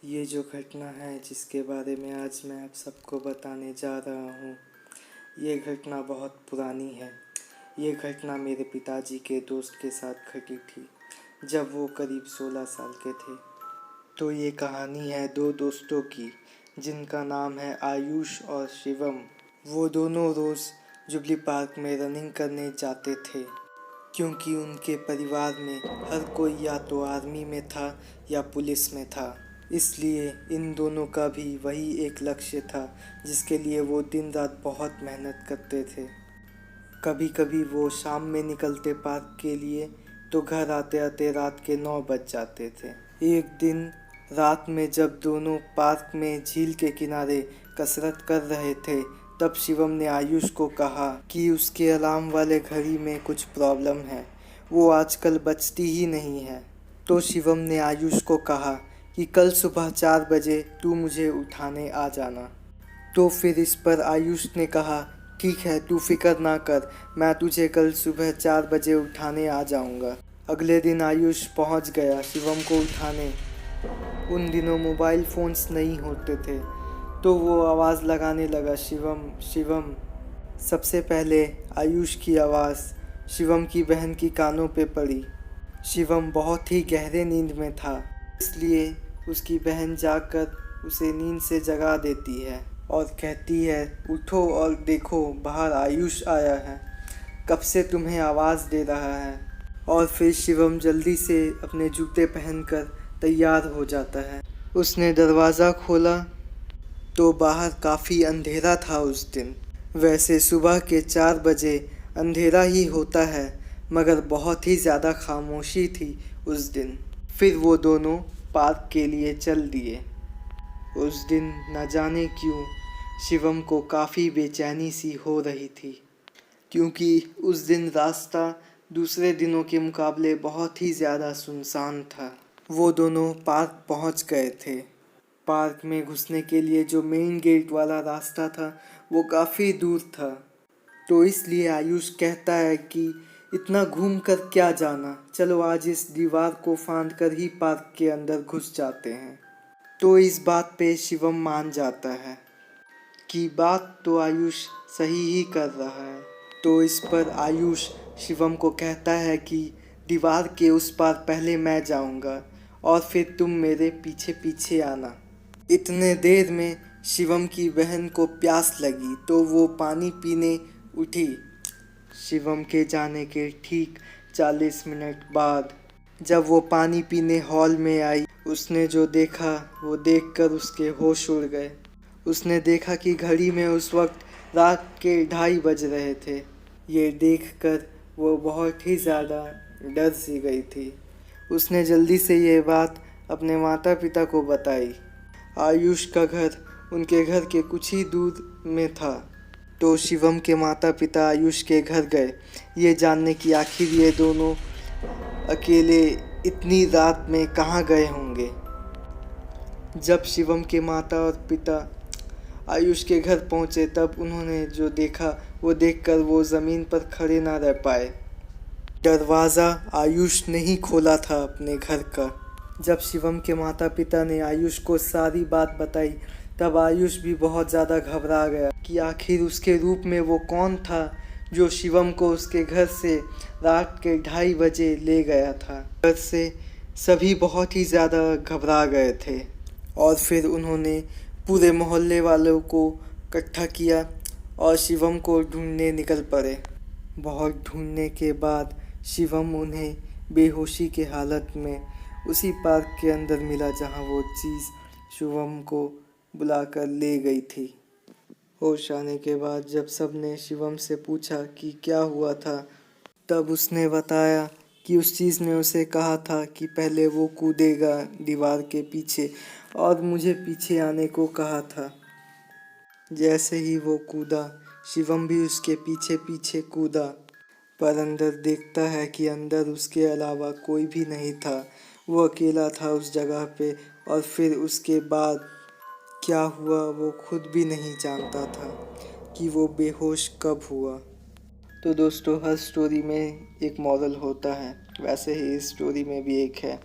ये जो घटना है जिसके बारे में आज मैं आप सबको बताने जा रहा हूँ, ये घटना बहुत पुरानी है। ये घटना मेरे पिताजी के दोस्त के साथ घटी थी जब वो करीब 16 साल के थे। तो ये कहानी है दो दोस्तों की जिनका नाम है आयुष और शिवम। वो दोनों रोज़ जुबली पार्क में रनिंग करने जाते थे क्योंकि उनके परिवार में हर कोई या तो आर्मी में था या पुलिस में था। इसलिए इन दोनों का भी वही एक लक्ष्य था जिसके लिए वो दिन रात बहुत मेहनत करते थे। कभी कभी वो शाम में निकलते पार्क के लिए तो घर आते आते रात के 9 बज जाते थे। एक दिन रात में जब दोनों पार्क में झील के किनारे कसरत कर रहे थे तब शिवम ने आयुष को कहा कि उसके अलार्म वाले घड़ी में कुछ प्रॉब्लम है, वो आजकल बजती ही नहीं है। तो शिवम ने आयुष को कहा कि कल सुबह 4 बजे तू मुझे उठाने आ जाना। तो फिर इस पर आयुष ने कहा ठीक है, तू फिक्र ना कर, मैं तुझे कल सुबह 4 बजे उठाने आ जाऊंगा। अगले दिन आयुष पहुंच गया शिवम को उठाने। उन दिनों मोबाइल फ़ोन्स नहीं होते थे तो वो आवाज़ लगाने लगा, शिवम शिवम। सबसे पहले आयुष की आवाज़ शिवम की बहन की कानों पे पड़ी। शिवम बहुत ही गहरे नींद में था, इसलिए उसकी बहन जाकर उसे नींद से जगा देती है और कहती है उठो और देखो बाहर आयुष आया है, कब से तुम्हें आवाज़ दे रहा है। और फिर शिवम जल्दी से अपने जूते पहनकर तैयार हो जाता है। उसने दरवाज़ा खोला तो बाहर काफ़ी अंधेरा था उस दिन। वैसे सुबह के 4 बजे अंधेरा ही होता है मगर बहुत ही ज़्यादा खामोशी थी उस दिन। फिर वो दोनों पार्क के लिए चल दिए। उस दिन न जाने क्यों शिवम को काफ़ी बेचैनी सी हो रही थी क्योंकि उस दिन रास्ता दूसरे दिनों के मुकाबले बहुत ही ज़्यादा सुनसान था। वो दोनों पार्क पहुंच गए थे। पार्क में घुसने के लिए जो मेन गेट वाला रास्ता था वो काफ़ी दूर था, तो इसलिए आयुष कहता है कि इतना घूम कर क्या जाना, चलो आज इस दीवार को फांद कर ही पार्क के अंदर घुस जाते हैं। तो इस बात पे शिवम मान जाता है कि बात तो आयुष सही ही कर रहा है। तो इस पर आयुष शिवम को कहता है कि दीवार के उस पार पहले मैं जाऊंगा और फिर तुम मेरे पीछे पीछे आना। इतने देर में शिवम की बहन को प्यास लगी तो वो पानी पीने उठी। शिवम के जाने के ठीक 40 मिनट बाद जब वो पानी पीने हॉल में आई, उसने जो देखा वो देखकर उसके होश उड़ गए। उसने देखा कि घड़ी में उस वक्त रात के 2:30 बज रहे थे। ये देखकर वो बहुत ही ज़्यादा डर सी गई थी। उसने जल्दी से ये बात अपने माता पिता को बताई। आयुष का घर उनके घर के कुछ ही दूर में था, तो शिवम के माता पिता आयुष के घर गए ये जानने की आखिर ये दोनों अकेले इतनी रात में कहाँ गए होंगे। जब शिवम के माता और पिता आयुष के घर पहुँचे तब उन्होंने जो देखा वो देखकर वो ज़मीन पर खड़े ना रह पाए। दरवाज़ा आयुष ने ही खोला था अपने घर का। जब शिवम के माता पिता ने आयुष को सारी बात बताई तब आयुष भी बहुत ज़्यादा घबरा गया कि आखिर उसके रूप में वो कौन था जो शिवम को उसके घर से रात के 2:30 बजे ले गया था। घर से सभी बहुत ही ज़्यादा घबरा गए थे और फिर उन्होंने पूरे मोहल्ले वालों को इकट्ठा किया और शिवम को ढूंढने निकल पड़े। बहुत ढूंढने के बाद शिवम उन्हें बेहोशी के हालत में उसी पार्क के अंदर मिला जहां वो चीज़ शिवम को बुलाकर ले गई थी। होश आने के बाद जब सबने शिवम से पूछा कि क्या हुआ था तब उसने बताया कि उस चीज़ ने उसे कहा था कि पहले वो कूदेगा दीवार के पीछे और मुझे पीछे आने को कहा था। जैसे ही वो कूदा शिवम भी उसके पीछे पीछे कूदा, पर अंदर देखता है कि अंदर उसके अलावा कोई भी नहीं था। वो अकेला था उस जगह पे और फिर उसके बाद क्या हुआ वो खुद भी नहीं जानता था कि वो बेहोश कब हुआ। तो दोस्तों, हर स्टोरी में एक मॉरल होता है, वैसे ही इस स्टोरी में भी एक है।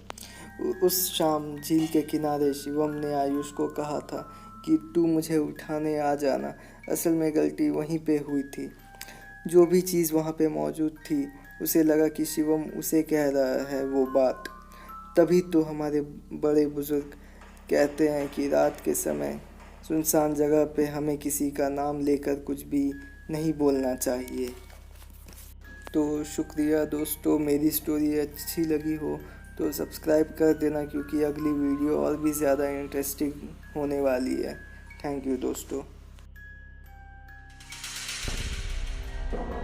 उस शाम झील के किनारे शिवम ने आयुष को कहा था कि तू मुझे उठाने आ जाना। असल में गलती वहीं पे हुई थी। जो भी चीज़ वहाँ पे मौजूद थी उसे लगा कि शिवम उसे कह रहा है वो बात। तभी तो हमारे बड़े बुजुर्ग कहते हैं कि रात के समय सुनसान जगह पे हमें किसी का नाम लेकर कुछ भी नहीं बोलना चाहिए। तो शुक्रिया दोस्तों, मेरी स्टोरी अच्छी लगी हो तो सब्सक्राइब कर देना, क्योंकि अगली वीडियो और भी ज़्यादा इंटरेस्टिंग होने वाली है। थैंक यू दोस्तों।